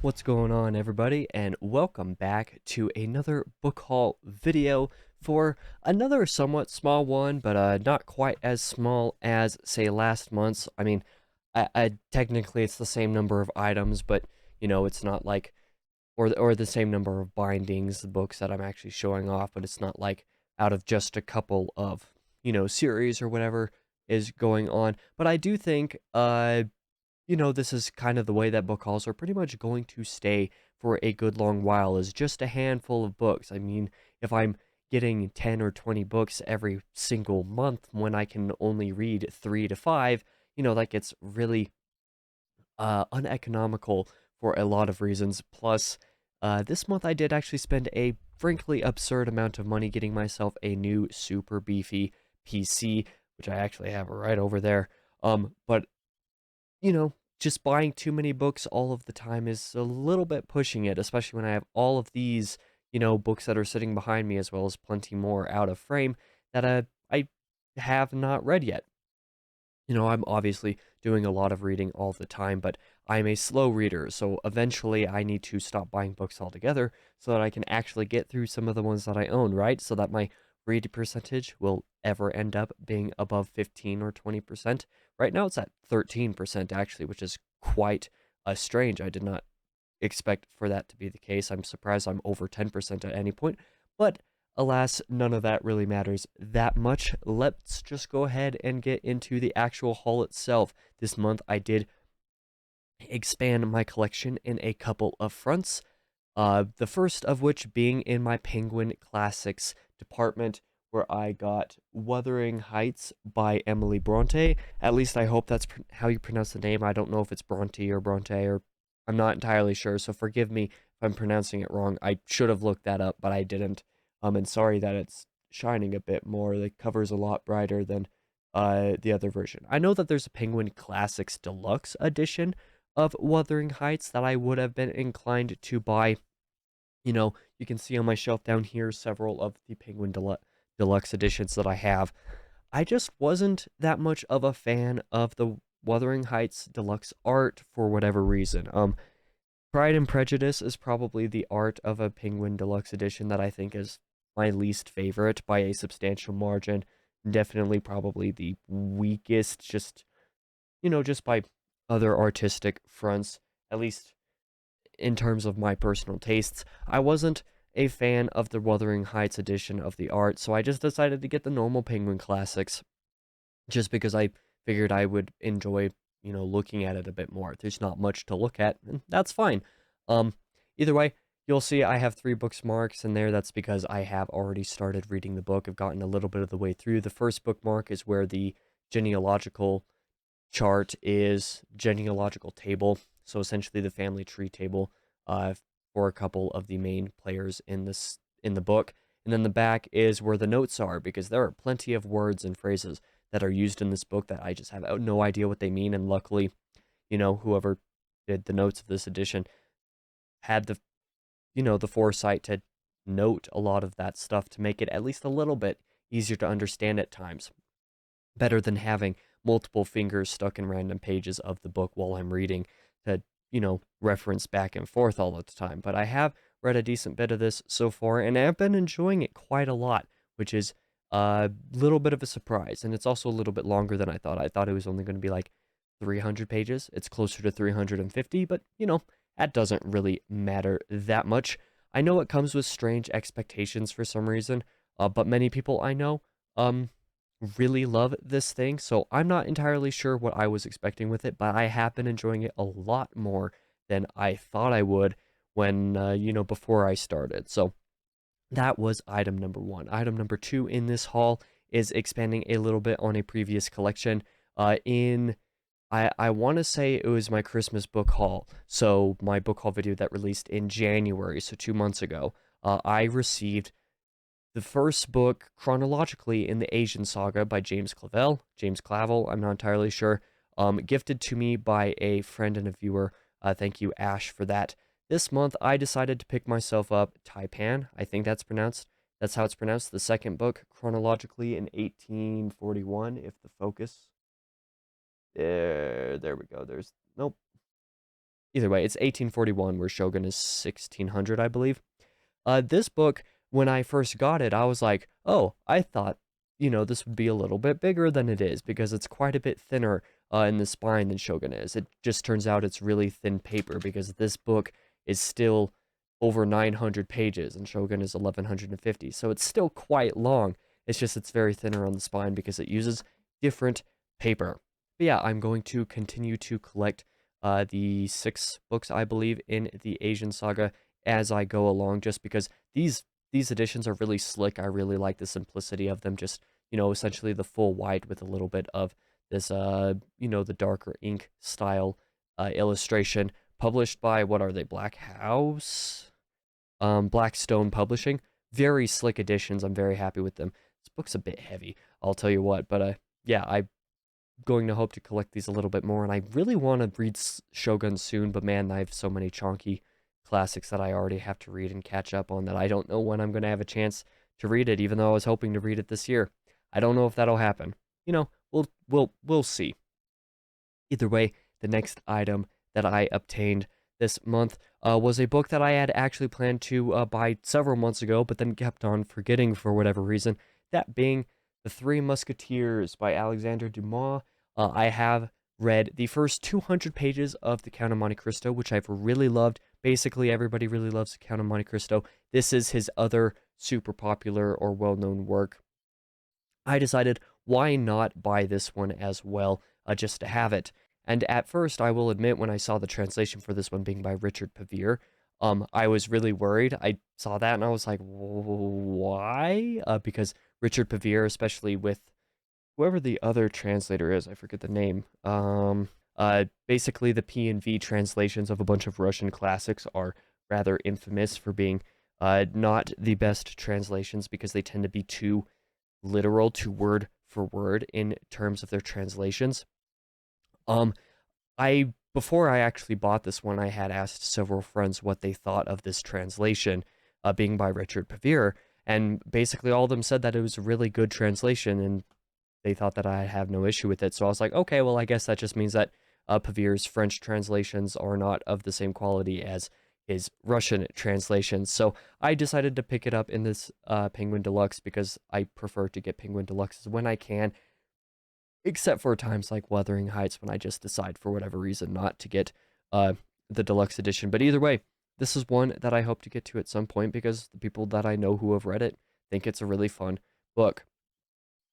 What's going on, everybody, and welcome back to another book haul video for another somewhat small one, but not quite as small as, say, last month's. I mean, I technically it's the same number of items, but it's not like or the same number of bindings, the books that I'm actually showing off, but it's not like out of just a couple of series or whatever is going on. But I do think this is kind of the way that book hauls are pretty much going to stay for a good long while, is just a handful of books. I mean, if I'm getting 10 or 20 books every single month when I can only read 3 to 5, that gets really uneconomical for a lot of reasons. Plus, this month I did actually spend a frankly absurd amount of money getting myself a new super beefy PC, which I actually have right over there. But just buying too many books all of the time is a little bit pushing it, especially when I have all of these, books that are sitting behind me, as well as plenty more out of frame that I have not read yet. I'm obviously doing a lot of reading all the time, but I'm a slow reader, so eventually I need to stop buying books altogether so that I can actually get through some of the ones that I own, right? So that my read percentage will ever end up being above 15 or 20%. Right now it's at 13% actually, which is quite strange. I did not expect for that to be the case. I'm surprised I'm over 10% at any point, but alas, none of that really matters that much. Let's just go ahead and get into the actual haul itself. This month I did expand my collection in a couple of fronts. The first of which being in my Penguin Classics department, where I got Wuthering Heights by Emily Bronte. At least I hope that's how you pronounce the name. I don't know if it's Bronte or Bronte, or I'm not entirely sure, so forgive me if I'm pronouncing it wrong. I should have looked that up, but I didn't. And sorry that it's shining a bit more. The cover's a lot brighter than the other version. I know that there's a Penguin Classics Deluxe edition of Wuthering Heights that I would have been inclined to buy. You can see on my shelf down here several of the Penguin Deluxe editions that I have. I just wasn't that much of a fan of the Wuthering Heights Deluxe art for whatever reason. Pride and Prejudice is probably the art of a Penguin Deluxe edition that I think is my least favorite by a substantial margin. Definitely probably the weakest, just by other artistic fronts, at least in terms of my personal tastes. I wasn't a fan of the Wuthering Heights edition of the art, so I just decided to get the normal Penguin Classics just because I figured I would enjoy, looking at it a bit more. There's not much to look at, and that's fine. Um, Either way, you'll see I have 3 bookmarks in there. That's because I have already started reading the book. I've gotten a little bit of the way through. The first bookmark is where the genealogical chart is genealogical table, so essentially the family tree table for a couple of the main players in the book. And then the back is where the notes are, because there are plenty of words and phrases that are used in this book that I just have no idea what they mean. And luckily, whoever did the notes of this edition had the foresight to note a lot of that stuff to make it at least a little bit easier to understand at times. Better than having multiple fingers stuck in random pages of the book while I'm reading to, reference back and forth all the time. But I have read a decent bit of this so far, and I've been enjoying it quite a lot, which is a little bit of a surprise. And it's also a little bit longer than I thought. I thought it was only going to be like 300 pages. It's closer to 350, but, that doesn't really matter that much. I know it comes with strange expectations for some reason, but many people I know, really love this thing, so I'm not entirely sure what I was expecting with it, but I have been enjoying it a lot more than I thought I would when, before I started. So that was item number 1. Item number 2 in this haul is expanding a little bit on a previous collection. I want to say it was my Christmas book haul, so my book haul video that released in January, so 2 months ago. I received the first book chronologically in the Asian Saga by James Clavel, I'm not entirely sure, gifted to me by a friend and a viewer. Thank you, Ash, for that. This month, I decided to pick myself up Taipan. I think that's how it's pronounced. The second book chronologically in 1841. If the focus, there we go. There's nope. Either way, it's 1841, where Shogun is 1600, I believe. This book, when I first got it, I was like, oh, I thought, this would be a little bit bigger than it is because it's quite a bit thinner in the spine than Shogun is. It just turns out it's really thin paper because this book is still over 900 pages and Shogun is 1150. So it's still quite long. It's just it's very thinner on the spine because it uses different paper. But yeah, I'm going to continue to collect the 6 books, I believe, in the Asian Saga as I go along, just because these editions are really slick. I really like the simplicity of them, just, essentially the full white with a little bit of this, the darker ink style illustration, published by, what are they, Black House? Blackstone Publishing. Very slick editions. I'm very happy with them. This book's a bit heavy, I'll tell you what, but yeah, I'm going to hope to collect these a little bit more, and I really want to read Shogun soon, but man, I have so many chonky classics that I already have to read and catch up on that I don't know when I'm going to have a chance to read it, even though I was hoping to read it this year. I don't know if that'll happen. We'll see. Either way, the next item that I obtained this month was a book that I had actually planned to buy several months ago, but then kept on forgetting for whatever reason. That being The Three Musketeers by Alexandre Dumas. I have read the first 200 pages of The Count of Monte Cristo, which I've really loved. Basically, everybody really loves The Count of Monte Cristo. This is his other super popular or well-known work. I decided, why not buy this one as well, just to have it. And at first, I will admit, when I saw the translation for this one being by Richard Pevere, I was really worried. I saw that and I was like, why? Because Richard Pevere, especially with whoever the other translator is, I forget the name. Basically the P and V translations of a bunch of Russian classics are rather infamous for being not the best translations because they tend to be too literal, too word for word in terms of their translations. I before I actually bought this one, I had asked several friends what they thought of this translation, being by Richard Pevere, and basically all of them said that it was a really good translation, and they thought that I have no issue with it. So I was like, okay, well, I guess that just means that Pevere's French translations are not of the same quality as his Russian translations. So I decided to pick it up in this Penguin Deluxe because I prefer to get Penguin Deluxes when I can, except for times like Wuthering Heights when I just decide for whatever reason not to get the deluxe edition. But either way, this is one that I hope to get to at some point because the people that I know who have read it think it's a really fun book.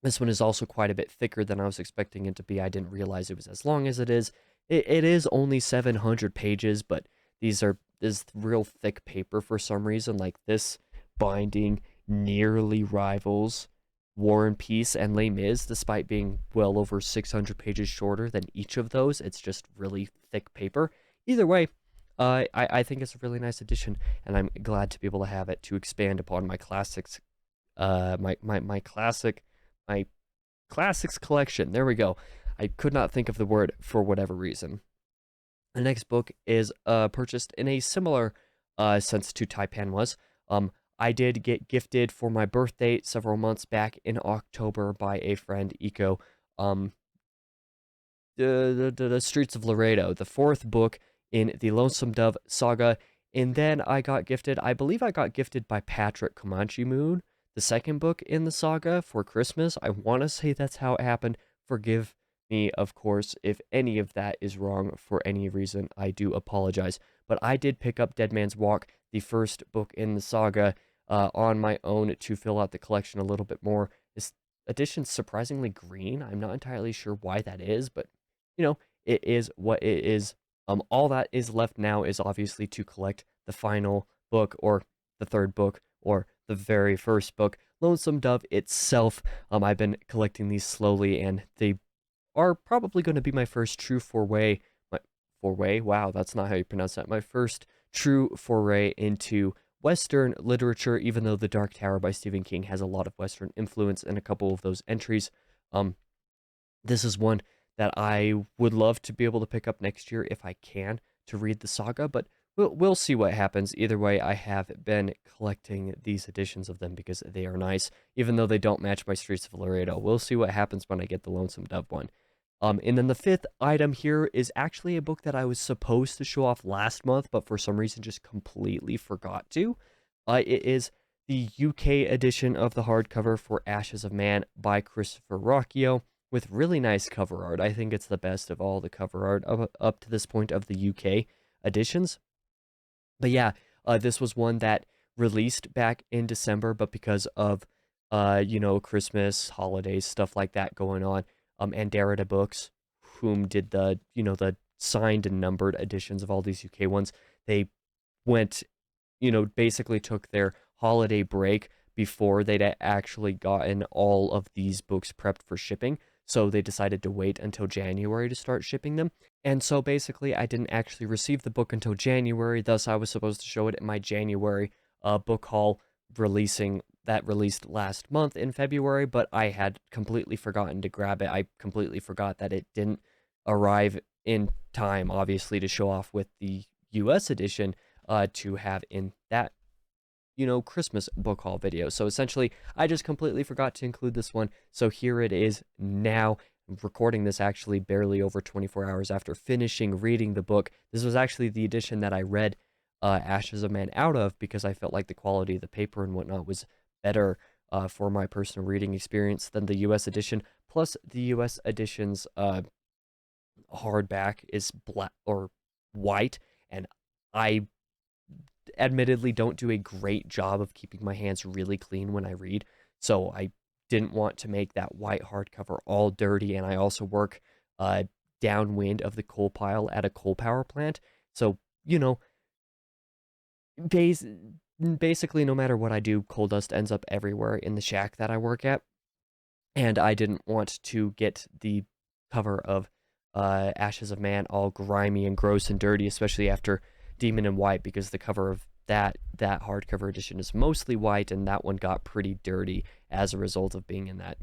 This one is also quite a bit thicker than I was expecting it to be. I didn't realize it was as long as it is. It is only 700 pages, but this real thick paper for some reason. Like, this binding nearly rivals War and Peace and Les Mis, despite being well over 600 pages shorter than each of those. It's just really thick paper. Either way, I think it's a really nice addition, and I'm glad to be able to have it to expand upon my classics, my classics collection. There we go. I could not think of the word for whatever reason. The next book is purchased in a similar sense to Taipan was. I did get gifted for my birthday several months back in October by a friend, Eco, the Streets of Laredo, the 4th book in the Lonesome Dove saga. And then I got gifted, I believe I got gifted by Patrick Comanche Moon, the 2nd book in the saga for Christmas. I want to say that's how it happened. Forgive me, of course, if any of that is wrong for any reason. I do apologize. But I did pick up Dead Man's Walk, the 1st book in the saga, on my own to fill out the collection a little bit more. This edition's surprisingly green. I'm not entirely sure why that is, but, it is what it is. All that is left now is obviously to collect the final book, or the 3rd book, or the very first book, Lonesome Dove itself. I've been collecting these slowly, and they are probably going to be my first true foray. Wow, that's not how you pronounce that. My first true foray into Western literature, even though The Dark Tower by Stephen King has a lot of Western influence in a couple of those entries. This is one that I would love to be able to pick up next year if I can to read the saga, but we'll see what happens. Either way, I have been collecting these editions of them because they are nice, even though they don't match my Streets of Laredo. We'll see what happens when I get the Lonesome Dove one. And then the fifth item here is actually a book that I was supposed to show off last month, but for some reason just completely forgot to. It is the UK edition of the hardcover for Ashes of Man by Christopher Rocchio with really nice cover art. I think it's the best of all the cover art up to this point of the UK editions. But yeah, this was one that released back in December, but because of Christmas, holidays, stuff like that going on, and Derrida Books, whom did the signed and numbered editions of all these UK ones, they went, basically took their holiday break before they'd actually gotten all of these books prepped for shipping. So they decided to wait until January to start shipping them. And so basically, I didn't actually receive the book until January. Thus, I was supposed to show it in my January book haul released last month in February, but I had completely forgotten to grab it. I completely forgot that it didn't arrive in time, obviously, to show off with the US edition to have in that Christmas book haul video. So essentially, I just completely forgot to include this one. So here it is now. I'm recording this actually barely over 24 hours after finishing reading the book. This was actually the edition that I read Ashes of Man out of because I felt like the quality of the paper and whatnot was better for my personal reading experience than the US edition. Plus, the US edition's hardback is black or white, and I admittedly don't do a great job of keeping my hands really clean when I read, so I didn't want to make that white hardcover all dirty, and I also work downwind of the coal pile at a coal power plant, so, bas basically no matter what I do, coal dust ends up everywhere in the shack that I work at, and I didn't want to get the cover of Ashes of Man all grimy and gross and dirty, especially after Demon in White, because the cover of that hardcover edition is mostly white, and that one got pretty dirty as a result of being in that,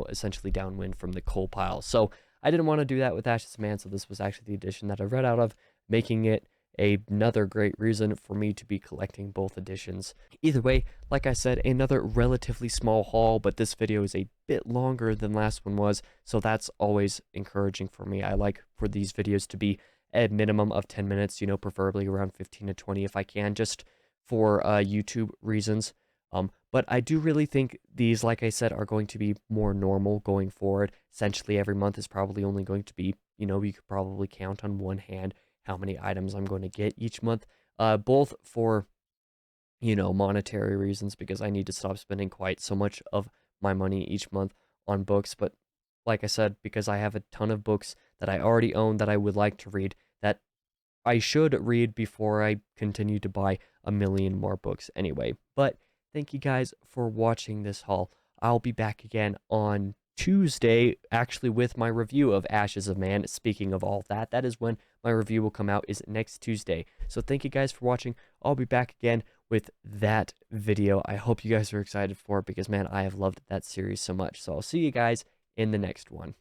essentially downwind from the coal pile. So I didn't want to do that with Ashes of Man, so this was actually the edition that I read out of, making it another great reason for me to be collecting both editions. Either way, like I said, another relatively small haul, but this video is a bit longer than last one was, so that's always encouraging for me. I like for these videos to be a minimum of 10 minutes, preferably around 15 to 20 if I can, just for YouTube reasons. But I do really think these, like I said, are going to be more normal going forward. Essentially, every month is probably only going to be, you could probably count on one hand how many items I'm going to get each month, both for, monetary reasons, because I need to stop spending quite so much of my money each month on books, but like I said, because I have a ton of books that I already own that I would like to read, that I should read before I continue to buy a million more books anyway. But thank you guys for watching this haul. I'll be back again on Tuesday, actually, with my review of Ashes of Man. Speaking of all that, that is when my review will come out, is next Tuesday. So thank you guys for watching. I'll be back again with that video. I hope you guys are excited for it because, man, I have loved that series so much. So I'll see you guys in the next one.